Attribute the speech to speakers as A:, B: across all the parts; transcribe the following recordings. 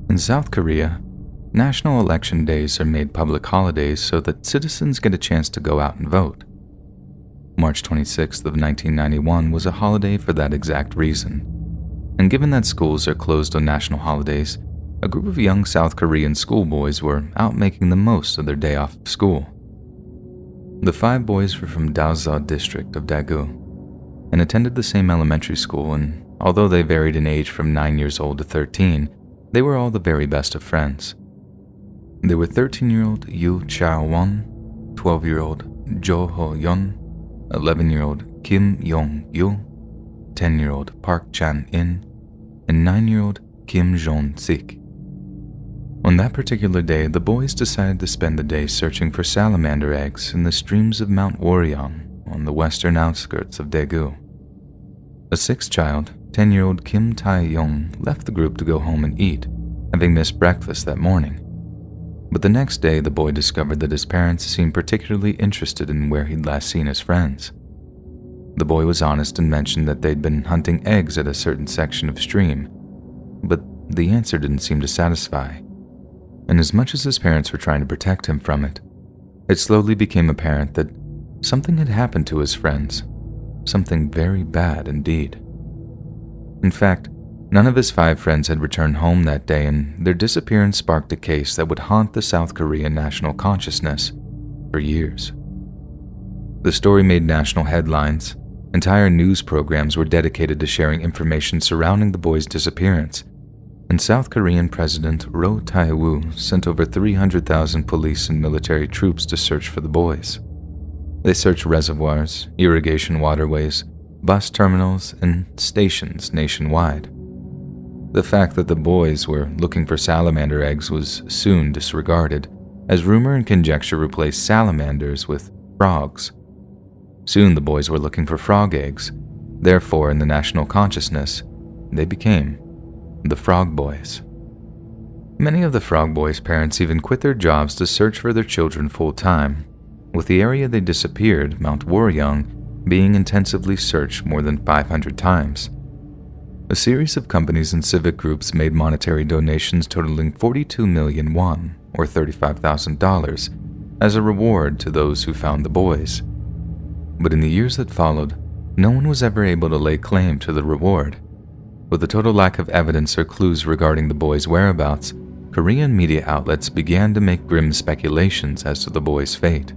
A: In South Korea, national election days are made public holidays so that citizens get a chance to go out and vote. March 26th of 1991 was a holiday for that exact reason. And given that schools are closed on national holidays, a group of young South Korean schoolboys were out making the most of their day off of school. The 5 boys were from Daosa district of Daegu and attended the same elementary school, and although they varied in age from 9 years old to 13, they were all the very best of friends. They were 13-year-old Yoo Cha-won, 12-year-old Jo Ho-yeon, 11-year-old Kim Yong-yu, 10-year-old Park Chan-in, and 9-year-old Kim Jong-sik. On that particular day, the boys decided to spend the day searching for salamander eggs in the streams of Mount Woryong on the western outskirts of Daegu. A 6th child, 10-year-old Kim Tae-yong, left the group to go home and eat, having missed breakfast that morning. But the next day, the boy discovered that his parents seemed particularly interested in where he'd last seen his friends. The boy was honest and mentioned that they'd been hunting eggs at a certain section of stream, but the answer didn't seem to satisfy. And as much as his parents were trying to protect him from it, it slowly became apparent that something had happened to his friends, something very bad indeed. In fact, none of his 5 friends had returned home that day, and their disappearance sparked a case that would haunt the South Korean national consciousness for years. The story made national headlines. Entire news programs were dedicated to sharing information surrounding the boys' disappearance, and South Korean President Roh Tae-woo sent over 300,000 police and military troops to search for the boys. They searched reservoirs, irrigation waterways, bus terminals, and stations nationwide. The fact that the boys were looking for salamander eggs was soon disregarded, as rumor and conjecture replaced salamanders with frogs. Soon the boys were looking for frog eggs. Therefore, in the national consciousness, they became the Frog Boys. Many of the Frog Boys' parents even quit their jobs to search for their children full-time, with the area they disappeared, Mount Woryong, being intensively searched more than 500 times. A series of companies and civic groups made monetary donations totaling 42 million won, or $35,000, as a reward to those who found the boys. But in the years that followed, no one was ever able to lay claim to the reward. With a total lack of evidence or clues regarding the boys' whereabouts, Korean media outlets began to make grim speculations as to the boys' fate.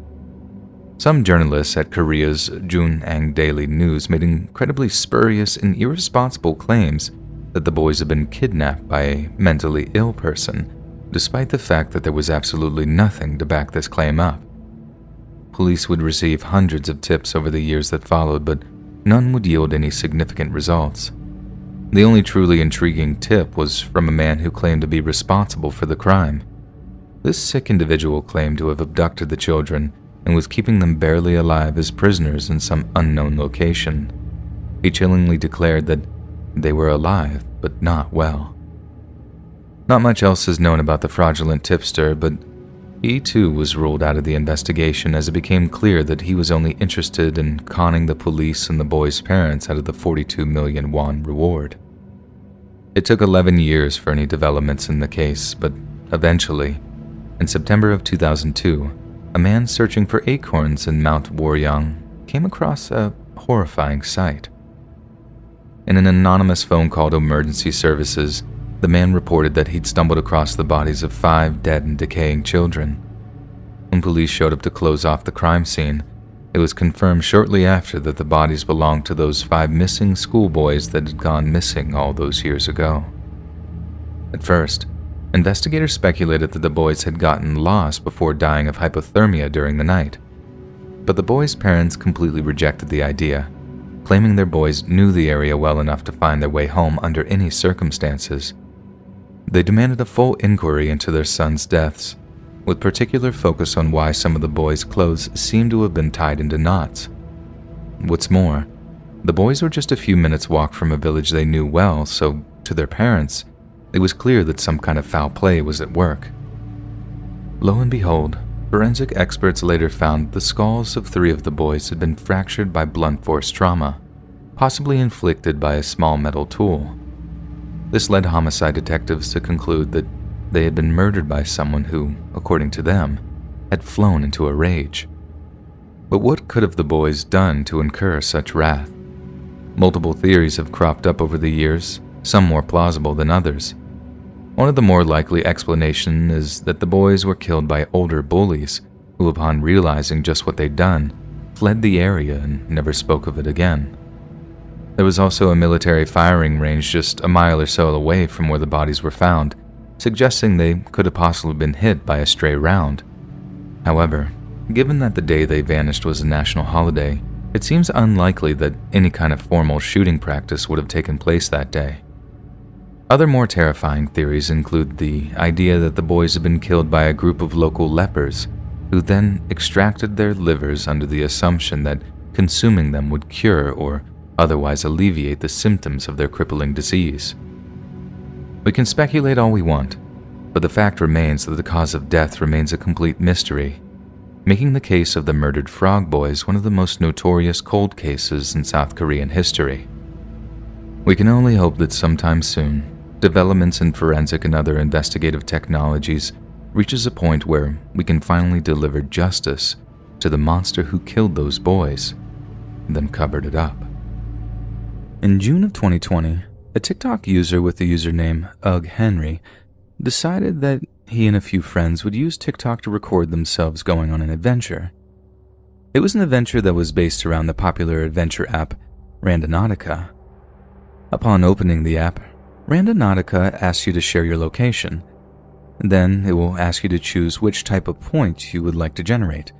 A: Some journalists at Korea's Junang Daily News made incredibly spurious and irresponsible claims that the boys had been kidnapped by a mentally ill person, despite the fact that there was absolutely nothing to back this claim up. Police would receive hundreds of tips over the years that followed, but none would yield any significant results. The only truly intriguing tip was from a man who claimed to be responsible for the crime. This sick individual claimed to have abducted the children and was keeping them barely alive as prisoners in some unknown location. He chillingly declared that they were alive, but not well. Not much else is known about the fraudulent tipster, but he too was ruled out of the investigation as it became clear that he was only interested in conning the police and the boys' parents out of the 42 million won reward. It took 11 years for any developments in the case, but eventually, in September of 2002, a man searching for acorns in Mount Woryong came across a horrifying sight. In an anonymous phone call to emergency services, the man reported that he'd stumbled across the bodies of 5 dead and decaying children. When police showed up to close off the crime scene, it was confirmed shortly after that the bodies belonged to those 5 missing schoolboys that had gone missing all those years ago. At first, investigators speculated that the boys had gotten lost before dying of hypothermia during the night. But the boys' parents completely rejected the idea, claiming their boys knew the area well enough to find their way home under any circumstances. They demanded a full inquiry into their sons' deaths, with particular focus on why some of the boys' clothes seemed to have been tied into knots. What's more, the boys were just a few minutes' walk from a village they knew well, so to their parents, it was clear that some kind of foul play was at work. Lo and behold, forensic experts later found the skulls of 3 of the boys had been fractured by blunt force trauma, possibly inflicted by a small metal tool. This led homicide detectives to conclude that they had been murdered by someone who, according to them, had flown into a rage. But what could have the boys done to incur such wrath? Multiple theories have cropped up over the years, some more plausible than others. One of the more likely explanations is that the boys were killed by older bullies who, upon realizing just what they'd done, fled the area and never spoke of it again. There was also a military firing range just a mile or so away from where the bodies were found, suggesting they could have possibly been hit by a stray round. However, given that the day they vanished was a national holiday, it seems unlikely that any kind of formal shooting practice would have taken place that day. Other more terrifying theories include the idea that the boys had been killed by a group of local lepers, who then extracted their livers under the assumption that consuming them would cure or otherwise alleviate the symptoms of their crippling disease. We can speculate all we want, but the fact remains that the cause of death remains a complete mystery, making the case of the murdered Frog Boys one of the most notorious cold cases in South Korean history. We can only hope that sometime soon, developments in forensic and other investigative technologies reaches a point where we can finally deliver justice to the monster who killed those boys, then covered it up. In June of 2020, a TikTok user with the username UgHenry decided that he and a few friends would use TikTok to record themselves going on an adventure. It was an adventure that was based around the popular adventure app Randonautica. Upon opening the app, Randonautica asks you to share your location. Then it will ask you to choose which type of point you would like to generate,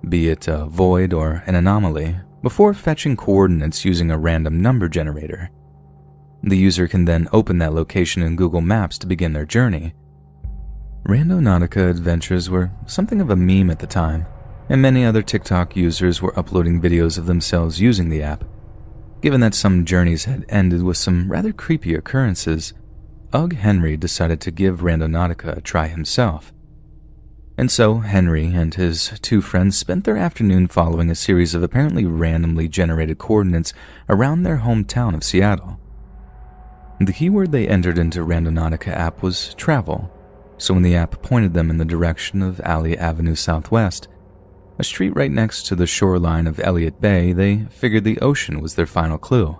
A: be it a void or an anomaly, before fetching coordinates using a random number generator. The user can then open that location in Google Maps to begin their journey. Randonautica adventures were something of a meme at the time, and many other TikTok users were uploading videos of themselves using the app. Given that some journeys had ended with some rather creepy occurrences, UgHenry decided to give Randonautica a try himself. And so Henry and his two friends spent their afternoon following a series of apparently randomly generated coordinates around their hometown of Seattle. The keyword they entered into Randonautica app was travel, so when the app pointed them in the direction of Alley Avenue Southwest, a street right next to the shoreline of Elliott Bay, they figured the ocean was their final clue.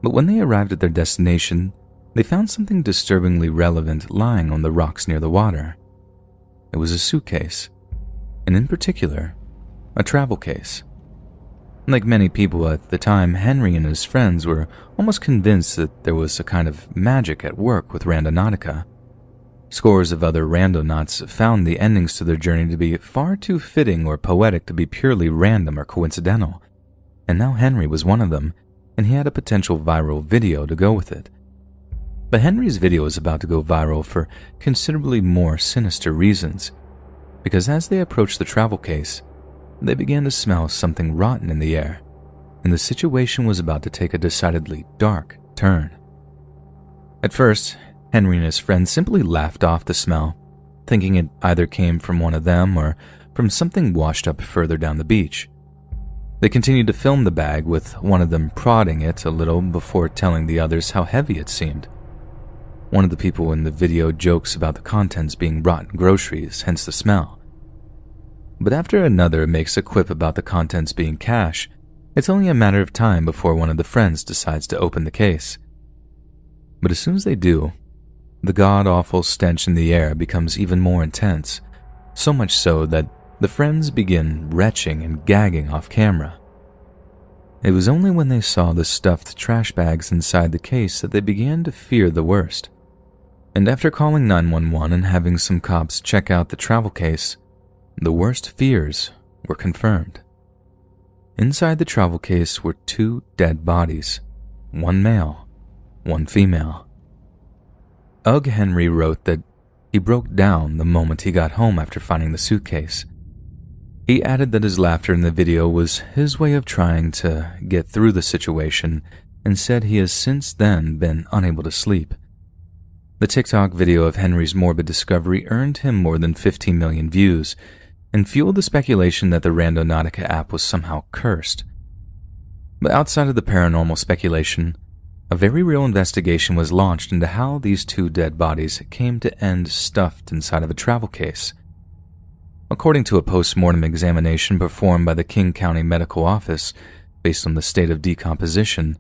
A: But when they arrived at their destination, they found something disturbingly relevant lying on the rocks near the water. It was a suitcase, and in particular, a travel case. Like many people at the time, Henry and his friends were almost convinced that there was a kind of magic at work with Randonautica. Scores of other randonauts found the endings to their journey to be far too fitting or poetic to be purely random or coincidental, and now Henry was one of them, and he had a potential viral video to go with it. But Henry's video is about to go viral for considerably more sinister reasons, because as they approached the travel case, they began to smell something rotten in the air, and the situation was about to take a decidedly dark turn. At first, Henry and his friends simply laughed off the smell, thinking it either came from one of them or from something washed up further down the beach. They continued to film the bag, with one of them prodding it a little before telling the others how heavy it seemed. One of the people in the video jokes about the contents being rotten groceries, hence the smell. But after another makes a quip about the contents being cash, it's only a matter of time before one of the friends decides to open the case. But as soon as they do, the god-awful stench in the air becomes even more intense, so much so that the friends begin retching and gagging off camera. It was only when they saw the stuffed trash bags inside the case that they began to fear the worst. And after calling 911 and having some cops check out the travel case, the worst fears were confirmed. Inside the travel case were 2 dead bodies, one male, one female. UgHenry wrote that he broke down the moment he got home after finding the suitcase. He added that his laughter in the video was his way of trying to get through the situation, and said he has since then been unable to sleep. The TikTok video of Henry's morbid discovery earned him more than 15 million views, and fueled the speculation that the Randonautica app was somehow cursed. But outside of the paranormal speculation, A very real investigation was launched into how these two dead bodies came to end stuffed inside of a travel case. According to a post-mortem examination performed by the King County Medical Office, based on the state of decomposition,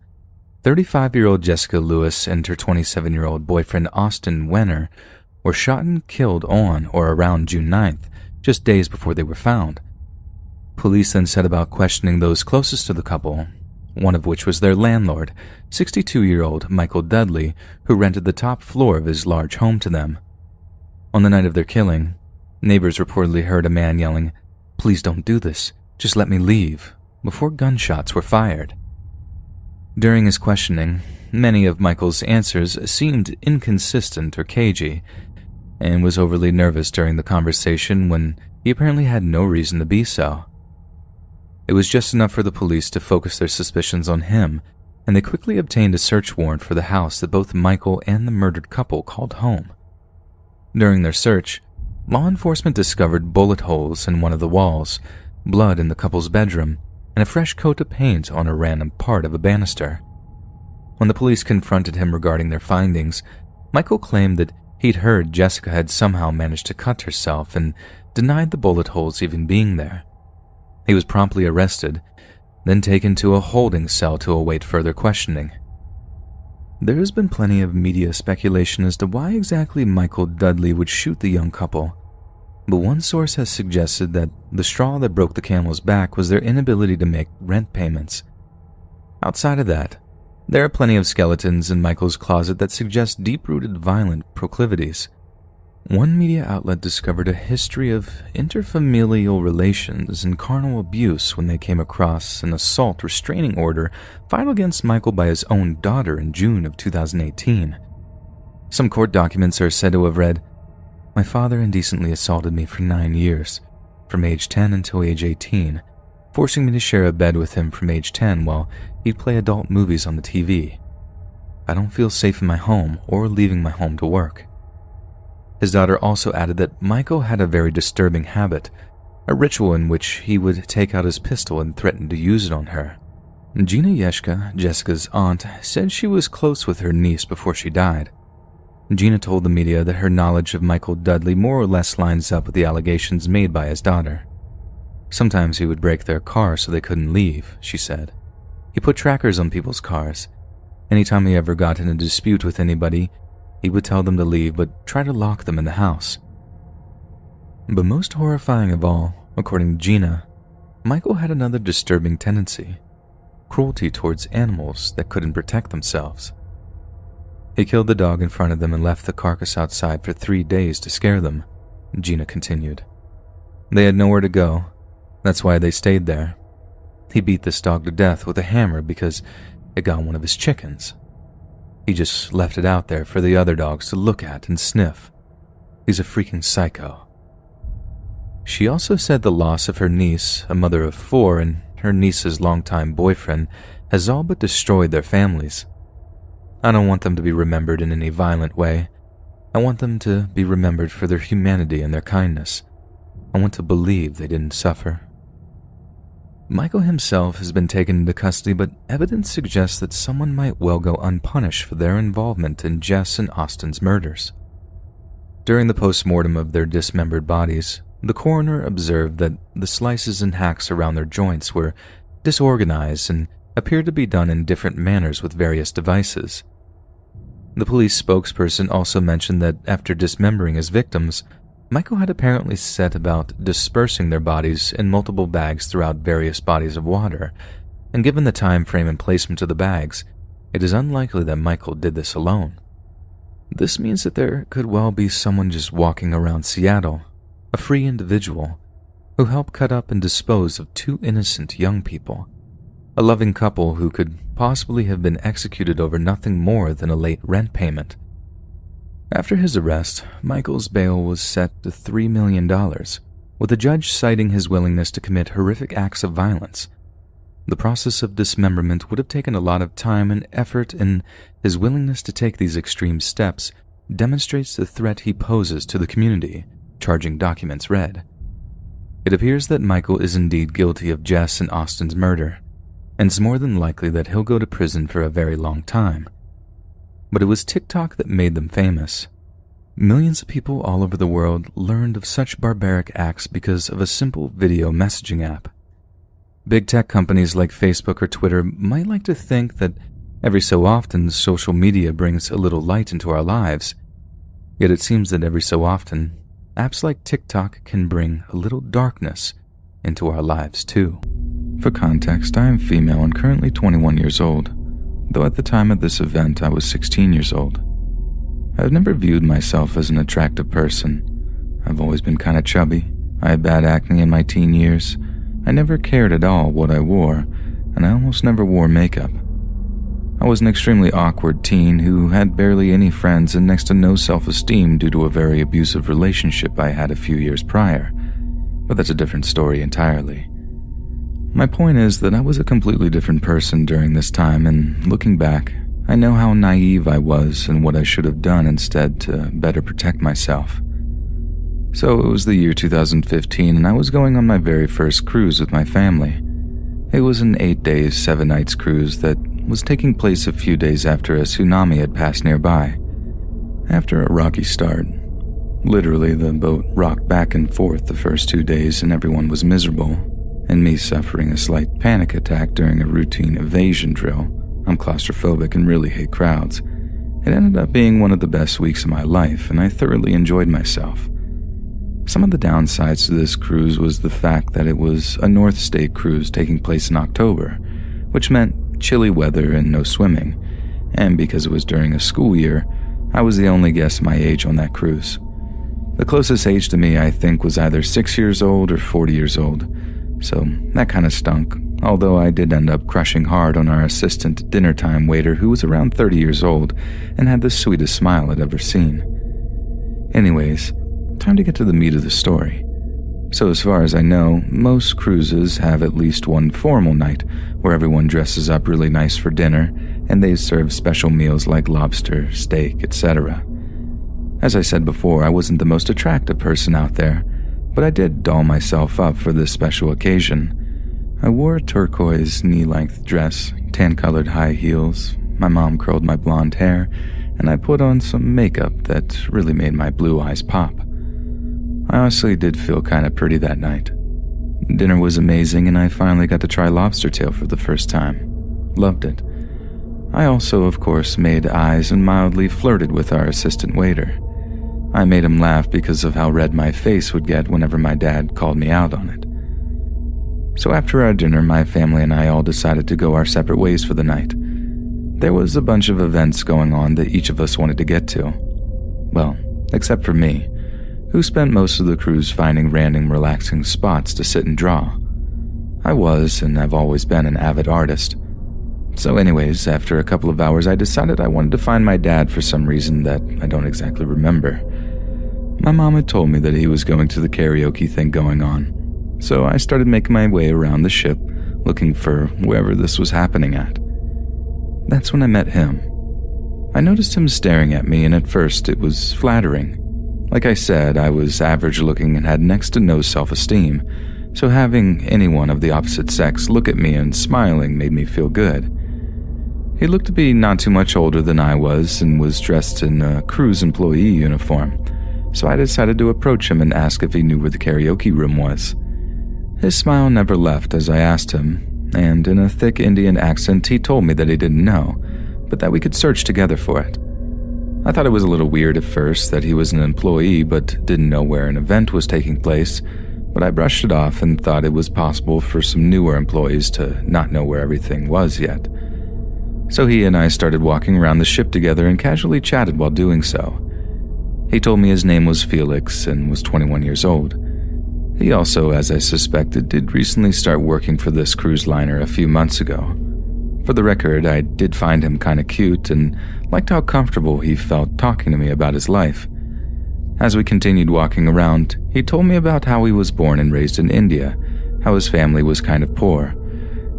A: 35-year-old Jessica Lewis and her 27-year-old boyfriend Austin Wenner were shot and killed on or around June 9th, just days before they were found. Police then set about questioning those closest to the couple, one of which was their landlord, 62-year-old Michael Dudley, who rented the top floor of his large home to them. On the night of their killing, neighbors reportedly heard a man yelling, "Please don't do this, just let me leave," before gunshots were fired. During his questioning, many of Michael's answers seemed inconsistent or cagey, and was overly nervous during the conversation when he apparently had no reason to be so. It was just enough for the police to focus their suspicions on him, and they quickly obtained a search warrant for the house that both Michael and the murdered couple called home. During their search, law enforcement discovered bullet holes in one of the walls, blood in the couple's bedroom, and a fresh coat of paint on a random part of a banister. When the police confronted him regarding their findings, Michael claimed that he'd heard Jessica had somehow managed to cut herself and denied the bullet holes even being there. He was promptly arrested, then taken to a holding cell to await further questioning. There has been plenty of media speculation as to why exactly Michael Dudley would shoot the young couple, but one source has suggested that the straw that broke the camel's back was their inability to make rent payments. Outside of that, there are plenty of skeletons in Michael's closet that suggest deep-rooted violent proclivities. One media outlet discovered a history of interfamilial relations and carnal abuse when they came across an assault restraining order filed against Michael by his own daughter in June of 2018. Some court documents are said to have read, "My father indecently assaulted me for 9 years, from age 10 until age 18, forcing me to share a bed with him from age 10 while he'd play adult movies on the TV. I don't feel safe in my home or leaving my home to work." His daughter also added that Michael had a very disturbing habit, a ritual in which he would take out his pistol and threaten to use it on her. Gina Yeshka, Jessica's aunt, said she was close with her niece before she died. Gina told the media that her knowledge of Michael Dudley more or less lines up with the allegations made by his daughter. Sometimes he would break their car so they couldn't leave, she said. He put trackers on people's cars. Anytime he ever got in a dispute with anybody, he would tell them to leave but try to lock them in the house. But most horrifying of all, according to Gina, Michael had another disturbing tendency: cruelty towards animals that couldn't protect themselves. He killed the dog in front of them and left the carcass outside for 3 days to scare them, Gina continued. They had nowhere to go. That's why they stayed there. He beat this dog to death with a hammer because it got one of his chickens. He just left it out there for the other dogs to look at and sniff. He's a freaking psycho. She also said the loss of her niece, a mother of 4, and her niece's longtime boyfriend has all but destroyed their families. I don't want them to be remembered in any violent way. I want them to be remembered for their humanity and their kindness. I want to believe they didn't suffer. Michael himself has been taken into custody, but evidence suggests that someone might well go unpunished for their involvement in Jess and Austin's murders. During the post-mortem of their dismembered bodies, the coroner observed that the slices and hacks around their joints were disorganized and appeared to be done in different manners with various devices. The police spokesperson also mentioned that after dismembering his victims, Michael had apparently set about dispersing their bodies in multiple bags throughout various bodies of water, and given the time frame and placement of the bags, it is unlikely that Michael did this alone. This means that there could well be someone just walking around Seattle, a free individual, who helped cut up and dispose of 2 innocent young people, a loving couple who could possibly have been executed over nothing more than a late rent payment. After his arrest, Michael's bail was set to $3 million, with the judge citing his willingness to commit horrific acts of violence. The process of dismemberment would have taken a lot of time and effort, and his willingness to take these extreme steps demonstrates the threat he poses to the community, charging documents read. It appears that Michael is indeed guilty of Jess and Austin's murder, and it's more than likely that he'll go to prison for a very long time, but it was TikTok that made them famous. Millions of people all over the world learned of such barbaric acts because of a simple video messaging app. Big tech companies like Facebook or Twitter might like to think that every so often social media brings a little light into our lives, yet it seems that every so often apps like TikTok can bring a little darkness into our lives too. For context, I am female and currently 21 years old, though at the time of this event I was 16 years old. I've never viewed myself as an attractive person. I've always been kind of chubby. I had bad acne in my teen years. I never cared at all what I wore, and I almost never wore makeup. I was an extremely awkward teen who had barely any friends and next to no self-esteem due to a very abusive relationship I had a few years prior, but that's a different story entirely. My point is that I was a completely different person during this time, and looking back, I know how naive I was and what I should have done instead to better protect myself. So it was the year 2015 and I was going on my very first cruise with my family. It was an 8 days, 7 nights cruise that was taking place a few days after a tsunami had passed nearby. After a rocky start, literally the boat rocked back and forth the first 2 days and everyone was miserable, and me suffering a slight panic attack during a routine evasion drill. I'm claustrophobic and really hate crowds. It ended up being one of the best weeks of my life, and I thoroughly enjoyed myself. Some of the downsides to this cruise was the fact that it was a North State cruise taking place in October, which meant chilly weather and no swimming, and because it was during a school year, I was the only guest my age on that cruise. The closest age to me, I think, was either 6 years old or 40 years old, so that kind of stunk. Although I did end up crushing hard on our assistant dinner time waiter who was around 30 years old and had the sweetest smile I'd ever seen. Anyways, time to get to the meat of the story. So as far as I know, most cruises have at least one formal night where everyone dresses up really nice for dinner and they serve special meals like lobster, steak, etc. As I said before, I wasn't the most attractive person out there, but I did doll myself up for this special occasion. I wore a turquoise knee-length dress, tan-colored high heels, my mom curled my blonde hair, and I put on some makeup that really made my blue eyes pop. I honestly did feel kind of pretty that night. Dinner was amazing and I finally got to try lobster tail for the first time. Loved it. I also, of course, made eyes and mildly flirted with our assistant waiter. I made him laugh because of how red my face would get whenever my dad called me out on it. So after our dinner, my family and I all decided to go our separate ways for the night. There was a bunch of events going on that each of us wanted to get to. Well, except for me, who spent most of the cruise finding random relaxing spots to sit and draw. I was, and I've always been, an avid artist. So anyways, after a couple of hours, I decided I wanted to find my dad for some reason that I don't exactly remember. My mom had told me that he was going to the karaoke thing going on. So I started making my way around the ship, looking for wherever this was happening at. That's when I met him. I noticed him staring at me, and at first it was flattering. Like I said, I was average looking and had next to no self-esteem, so having anyone of the opposite sex look at me and smiling made me feel good. He looked to be not too much older than I was and was dressed in a cruise employee uniform, so I decided to approach him and ask if he knew where the karaoke room was. His smile never left as I asked him, and in a thick Indian accent he told me that he didn't know, but that we could search together for it. I thought it was a little weird at first that he was an employee but didn't know where an event was taking place, but I brushed it off and thought it was possible for some newer employees to not know where everything was yet. So he and I started walking around the ship together and casually chatted while doing so. He told me his name was Felix and was 21 years old. He also, as I suspected, did recently start working for this cruise liner a few months ago. For the record, I did find him kinda cute and liked how comfortable he felt talking to me about his life. As we continued walking around, he told me about how he was born and raised in India, how his family was kind of poor,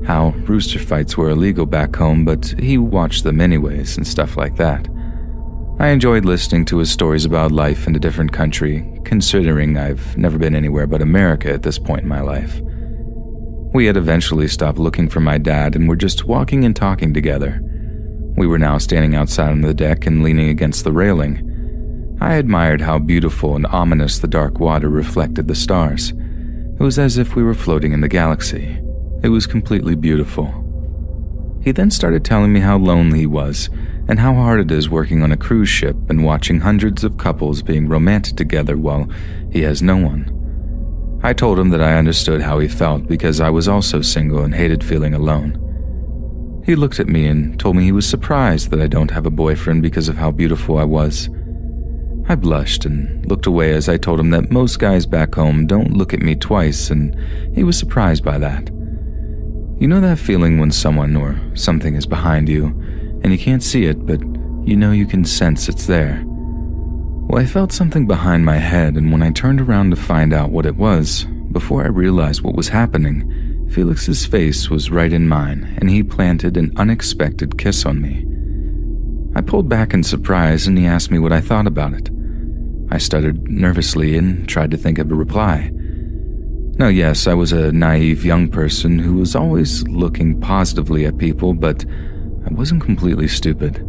A: how rooster fights were illegal back home but he watched them anyways and stuff like that. I enjoyed listening to his stories about life in a different country, considering I've never been anywhere but America at this point in my life. We had eventually stopped looking for my dad and were just walking and talking together. We were now standing outside on the deck and leaning against the railing. I admired how beautiful and ominous the dark water reflected the stars. It was as if we were floating in the galaxy. It was completely beautiful. He then started telling me how lonely he was and how hard it is working on a cruise ship and watching hundreds of couples being romantic together while he has no one. I told him that I understood how he felt because I was also single and hated feeling alone. He looked at me and told me he was surprised that I don't have a boyfriend because of how beautiful I was. I blushed and looked away as I told him that most guys back home don't look at me twice, and he was surprised by that. You know that feeling when someone or something is behind you, and you can't see it, but you know you can sense it's there? Well, I felt something behind my head, and when I turned around to find out what it was, before I realized what was happening, Felix's face was right in mine, and he planted an unexpected kiss on me. I pulled back in surprise, and he asked me what I thought about it. I stuttered nervously and tried to think of a reply. Now, yes, I was a naive young person who was always looking positively at people, but I wasn't completely stupid.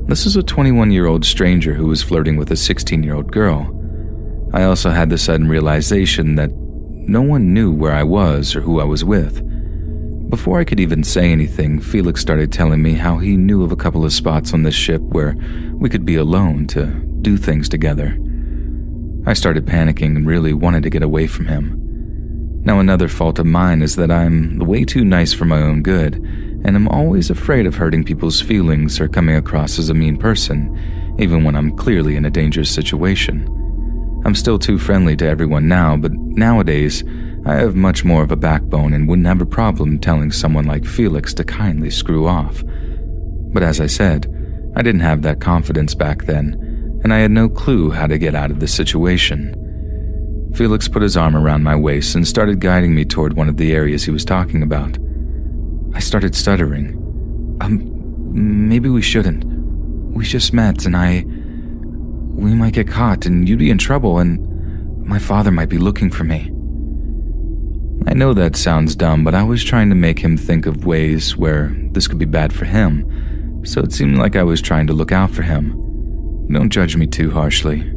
A: This was a 21-year-old stranger who was flirting with a 16-year-old girl. I also had the sudden realization that no one knew where I was or who I was with. Before I could even say anything, Felix started telling me how he knew of a couple of spots on this ship where we could be alone to do things together. I started panicking and really wanted to get away from him. Now, another fault of mine is that I'm way too nice for my own good, and I'm always afraid of hurting people's feelings or coming across as a mean person, even when I'm clearly in a dangerous situation. I'm still too friendly to everyone now, but nowadays, I have much more of a backbone and wouldn't have a problem telling someone like Felix to kindly screw off. But as I said, I didn't have that confidence back then, and I had no clue how to get out of this situation. Felix put his arm around my waist and started guiding me toward one of the areas he was talking about. I started stuttering. Maybe we shouldn't. We just met, and we might get caught, and you'd be in trouble, and my father might be looking for me. I know that sounds dumb, but I was trying to make him think of ways where this could be bad for him, so it seemed like I was trying to look out for him. Don't judge me too harshly.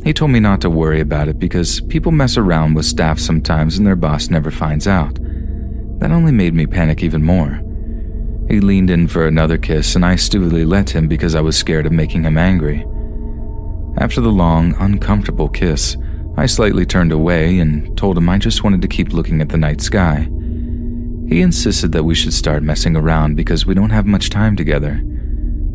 A: He told me not to worry about it because people mess around with staff sometimes and their boss never finds out. That only made me panic even more. He leaned in for another kiss, and I stupidly let him because I was scared of making him angry. After the long, uncomfortable kiss, I slightly turned away and told him I just wanted to keep looking at the night sky. He insisted that we should start messing around because we don't have much time together.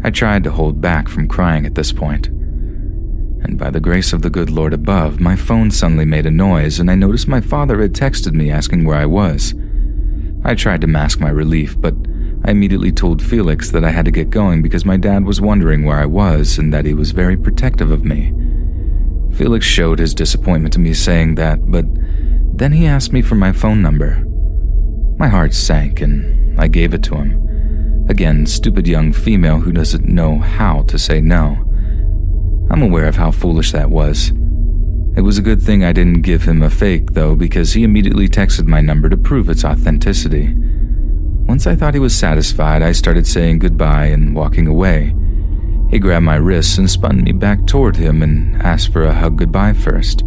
A: I tried to hold back from crying at this point. And by the grace of the good Lord above, my phone suddenly made a noise, and I noticed my father had texted me asking where I was. I tried to mask my relief, but I immediately told Felix that I had to get going because my dad was wondering where I was and that he was very protective of me. Felix showed his disappointment to me saying that, but then he asked me for my phone number. My heart sank, and I gave it to him. Again, stupid young female who doesn't know how to say no. I'm aware of how foolish that was. It was a good thing I didn't give him a fake, though, because he immediately texted my number to prove its authenticity. Once I thought he was satisfied, I started saying goodbye and walking away. He grabbed my wrists and spun me back toward him and asked for a hug goodbye first.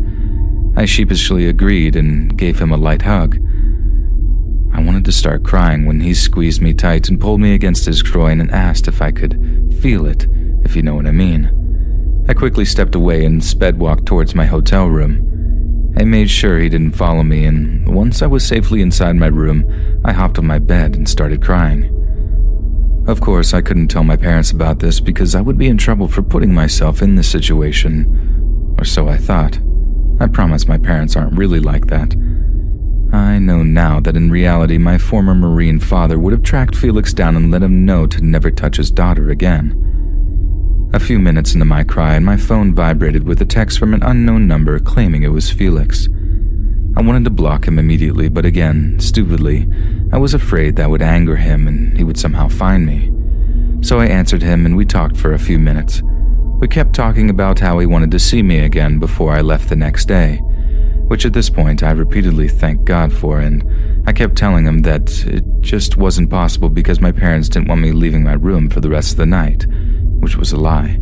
A: I sheepishly agreed and gave him a light hug. I wanted to start crying when he squeezed me tight and pulled me against his groin and asked if I could feel it, if you know what I mean. I quickly stepped away and sped walked towards my hotel room. I made sure he didn't follow me, and once I was safely inside my room, I hopped on my bed and started crying. Of course, I couldn't tell my parents about this because I would be in trouble for putting myself in this situation, or so I thought. I promise my parents aren't really like that. I know now that in reality my former Marine father would have tracked Felix down and let him know to never touch his daughter again. A few minutes into my cry, my phone vibrated with a text from an unknown number claiming it was Felix. I wanted to block him immediately, but again, stupidly, I was afraid that would anger him and he would somehow find me. So I answered him and we talked for a few minutes. We kept talking about how he wanted to see me again before I left the next day, which at this point I repeatedly thanked God for, and I kept telling him that it just wasn't possible because my parents didn't want me leaving my room for the rest of the night, which was a lie.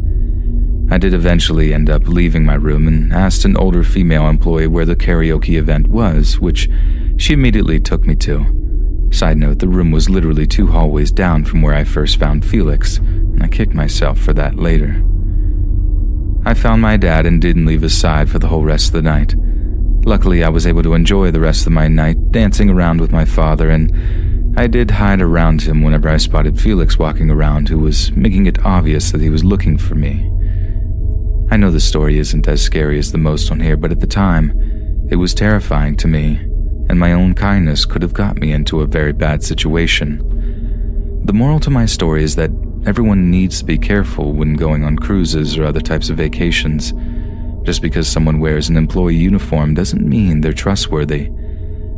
A: I did eventually end up leaving my room and asked an older female employee where the karaoke event was, which she immediately took me to. Side note, the room was literally 2 hallways down from where I first found Felix, and I kicked myself for that later. I found my dad and didn't leave his side for the whole rest of the night. Luckily, I was able to enjoy the rest of my night dancing around with my father, and I did hide around him whenever I spotted Felix walking around, who was making it obvious that he was looking for me. I know the story isn't as scary as the most on here, but at the time, it was terrifying to me, and my own kindness could have got me into a very bad situation. The moral to my story is that everyone needs to be careful when going on cruises or other types of vacations. Just because someone wears an employee uniform doesn't mean they're trustworthy.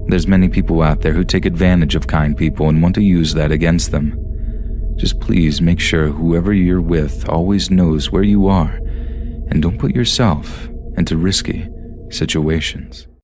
A: There's many people out there who take advantage of kind people and want to use that against them. Just please make sure whoever you're with always knows where you are, and don't put yourself into risky situations.